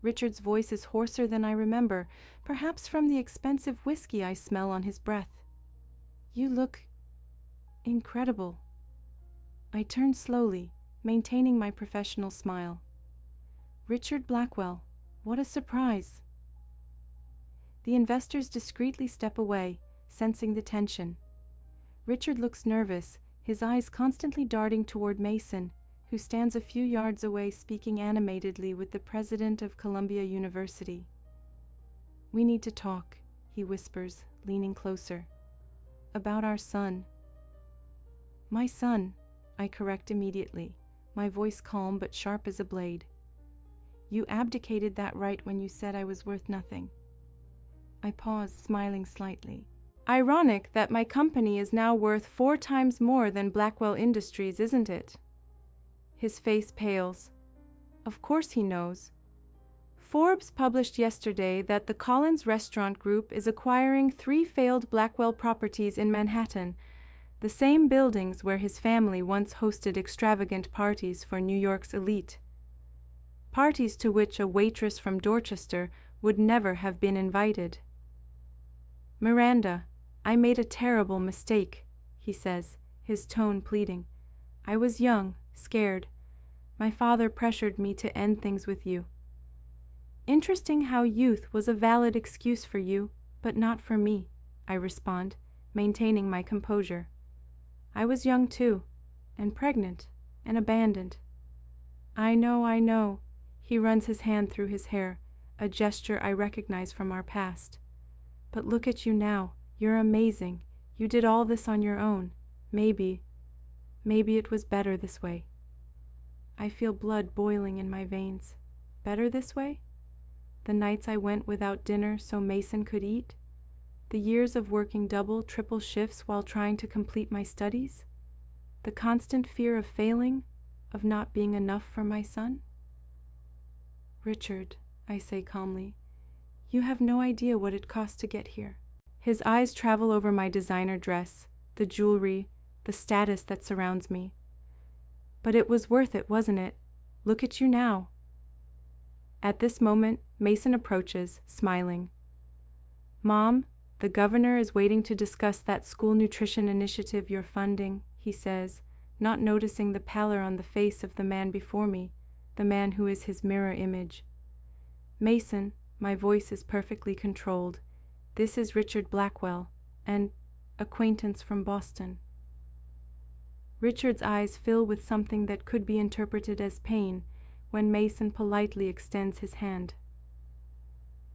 Richard's voice is hoarser than I remember, perhaps from the expensive whiskey I smell on his breath. You look incredible. I turn slowly, maintaining my professional smile. Richard Blackwell, what a surprise. The investors discreetly step away, sensing the tension. Richard looks nervous, his eyes constantly darting toward Mason, who stands a few yards away speaking animatedly with the president of Columbia University. We need to talk, he whispers, leaning closer. About our son. My son, I correct immediately, my voice calm but sharp as a blade. You abdicated that right when you said I was worth nothing. I pause, smiling slightly. Ironic that my company is now worth 4 times more than Blackwell Industries, isn't it? His face pales. Of course he knows. Forbes published yesterday that the Collins Restaurant Group is acquiring 3 failed Blackwell properties in Manhattan, the same buildings where his family once hosted extravagant parties for New York's elite. Parties to which a waitress from Dorchester would never have been invited. Miranda, I made a terrible mistake, he says, his tone pleading. I was young, scared. My father pressured me to end things with you. Interesting how youth was a valid excuse for you, but not for me, I respond, maintaining my composure. I was young too, and pregnant, and abandoned. I know, he runs his hand through his hair, a gesture I recognize from our past. But look at you now, you're amazing. You did all this on your own. Maybe it was better this way. I feel blood boiling in my veins. Better this way? The nights I went without dinner so Mason could eat? The years of working double, triple shifts while trying to complete my studies? The constant fear of failing, of not being enough for my son? Richard, I say calmly, you have no idea what it cost to get here. His eyes travel over my designer dress, the jewelry, the status that surrounds me. But it was worth it, wasn't it? Look at you now. At this moment, Mason approaches, smiling. Mom, the governor is waiting to discuss that school nutrition initiative you're funding, he says, not noticing the pallor on the face of the man before me, the man who is his mirror image. Mason, my voice is perfectly controlled. This is Richard Blackwell, an acquaintance from Boston. Richard's eyes fill with something that could be interpreted as pain when Mason politely extends his hand.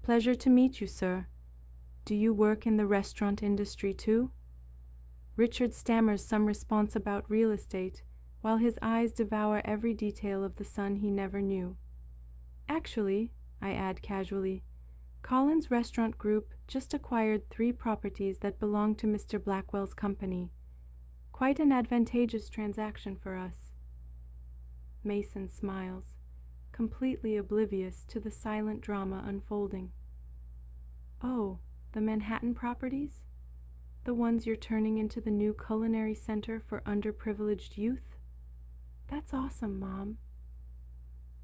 Pleasure to meet you, sir. Do you work in the restaurant industry too? Richard stammers some response about real estate, while his eyes devour every detail of the son he never knew. Actually, I add casually, Collins Restaurant Group just acquired 3 properties that belong to Mr. Blackwell's company. Quite an advantageous transaction for us. Mason smiles, completely oblivious to the silent drama unfolding. Oh, the Manhattan properties? The ones you're turning into the new culinary center for underprivileged youth? That's awesome, Mom.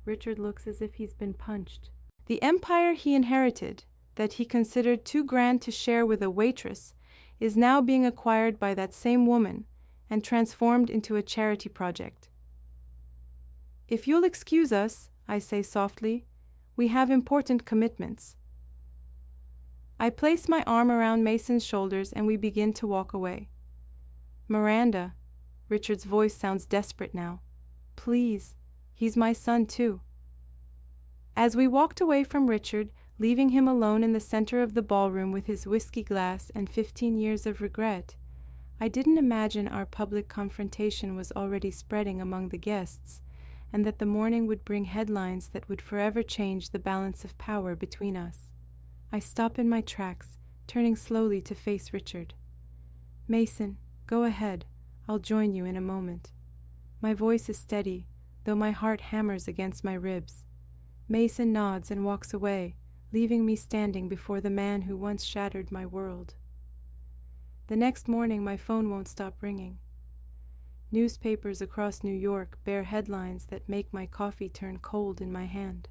Richard looks as if he's been punched. The empire he inherited, that he considered too grand to share with a waitress, is now being acquired by that same woman and transformed into a charity project. If you'll excuse us, I say softly, we have important commitments. I place my arm around Mason's shoulders and we begin to walk away. Miranda, Richard's voice sounds desperate now. Please, he's my son too. As we walked away from Richard, leaving him alone in the center of the ballroom with his whiskey glass and 15 years of regret, I didn't imagine our public confrontation was already spreading among the guests, and that the morning would bring headlines that would forever change the balance of power between us. I stop in my tracks, turning slowly to face Richard. Mason, go ahead. I'll join you in a moment. My voice is steady, though my heart hammers against my ribs. Mason nods and walks away, leaving me standing before the man who once shattered my world. The next morning my phone won't stop ringing. Newspapers across New York bear headlines that make my coffee turn cold in my hand.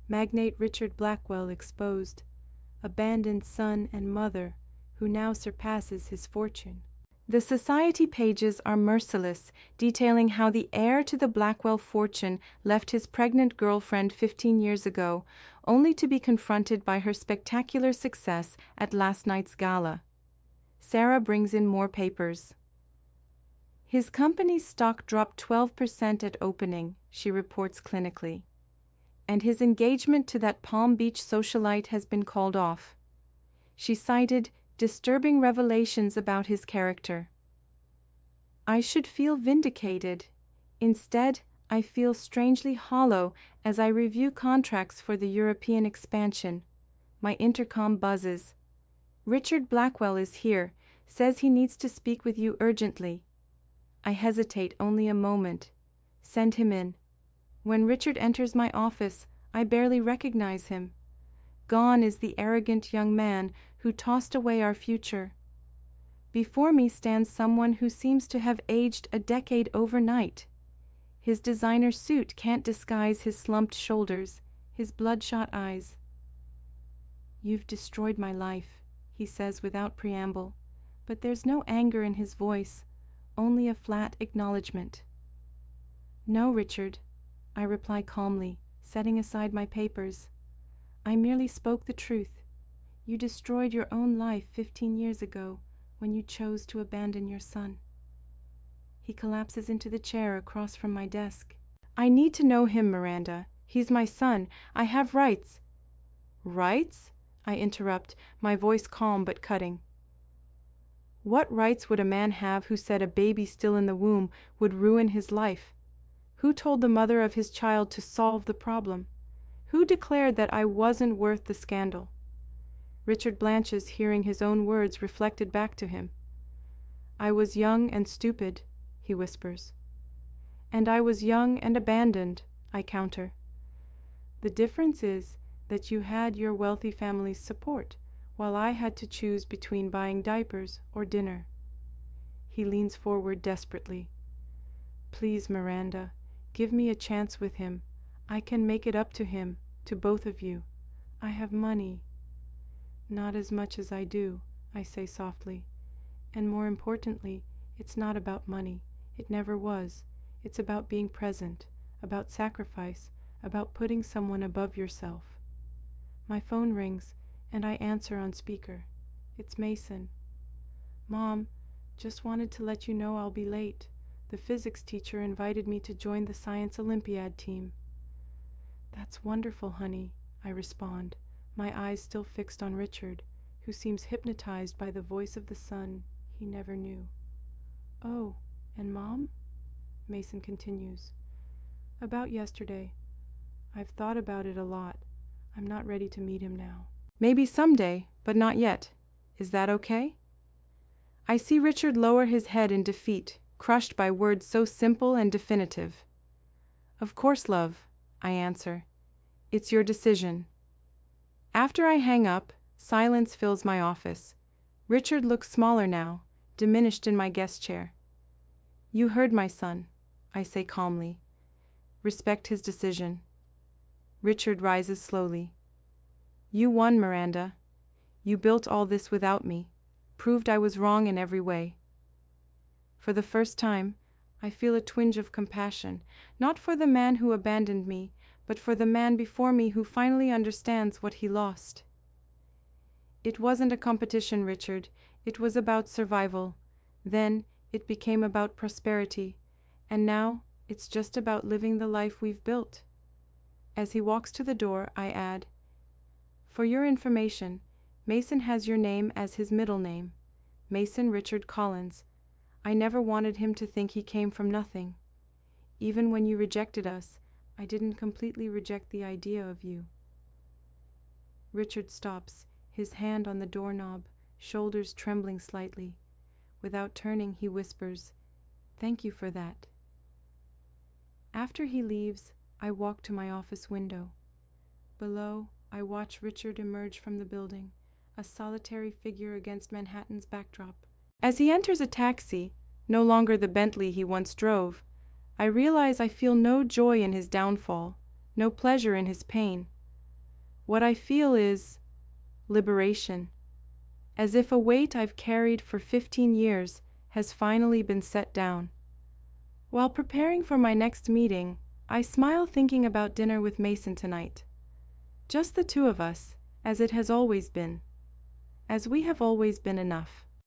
Magnate Richard Blackwell exposed, abandoned son and mother who now surpasses his fortune. The society pages are merciless, detailing how the heir to the Blackwell fortune left his pregnant girlfriend 15 years ago, only to be confronted by her spectacular success at last night's gala. Sarah brings in more papers. His company's stock dropped 12% at opening, she reports clinically. And his engagement to that Palm Beach socialite has been called off. She cited disturbing revelations about his character. I should feel vindicated. Instead, I feel strangely hollow as I review contracts for the European expansion. My intercom buzzes. Richard Blackwell is here, says he needs to speak with you urgently. I hesitate only a moment. Send him in. When Richard enters my office, I barely recognize him. Gone is the arrogant young man who tossed away our future. Before me stands someone who seems to have aged a decade overnight. His designer suit can't disguise his slumped shoulders, his bloodshot eyes. You've destroyed my life, he says without preamble, but there's no anger in his voice, only a flat acknowledgement. No, Richard, I reply calmly, setting aside my papers. I merely spoke the truth. You destroyed your own life 15 years ago when you chose to abandon your son. He collapses into the chair across from my desk. I need to know him, Miranda. He's my son. I have rights. Rights? I interrupt, my voice calm but cutting. What rights would a man have who said a baby still in the womb would ruin his life? Who told the mother of his child to solve the problem? Who declared that I wasn't worth the scandal? Richard blanches, hearing his own words reflected back to him. I was young and stupid, he whispers. And I was young and abandoned, I counter. The difference is that you had your wealthy family's support, while I had to choose between buying diapers or dinner. He leans forward desperately. Please, Miranda, give me a chance with him. I can make it up to him, to both of you. I have money. Not as much as I do, I say softly. And more importantly, it's not about money. It never was. It's about being present, about sacrifice, about putting someone above yourself. My phone rings, and I answer on speaker. It's Mason. Mom, just wanted to let you know I'll be late. The physics teacher invited me to join the Science Olympiad team. That's wonderful, honey, I respond, my eyes still fixed on Richard, who seems hypnotized by the voice of the son he never knew. Oh, and Mom? Mason continues. About yesterday. I've thought about it a lot. I'm not ready to meet him now. Maybe someday, but not yet. Is that okay? I see Richard lower his head in defeat, crushed by words so simple and definitive. Of course, love, I answer. It's your decision. After I hang up, silence fills my office. Richard looks smaller now, diminished in my guest chair. You heard my son, I say calmly. Respect his decision. Richard rises slowly. You won, Miranda. You built all this without me, proved I was wrong in every way. For the first time, I feel a twinge of compassion, not for the man who abandoned me, but for the man before me who finally understands what he lost. It wasn't a competition, Richard. It was about survival. Then it became about prosperity. And now it's just about living the life we've built. As he walks to the door, I add, for your information, Mason has your name as his middle name, Mason Richard Collins. I never wanted him to think he came from nothing. Even when you rejected us, I didn't completely reject the idea of you. Richard stops, his hand on the doorknob, shoulders trembling slightly. Without turning, he whispers, Thank you for that. After he leaves, I walk to my office window. Below, I watch Richard emerge from the building, a solitary figure against Manhattan's backdrop. As he enters a taxi, no longer the Bentley he once drove, I realize I feel no joy in his downfall, no pleasure in his pain. What I feel is liberation, as if a weight I've carried for 15 years has finally been set down. While preparing for my next meeting, I smile thinking about dinner with Mason tonight. Just the two of us, as it has always been. As we have always been enough.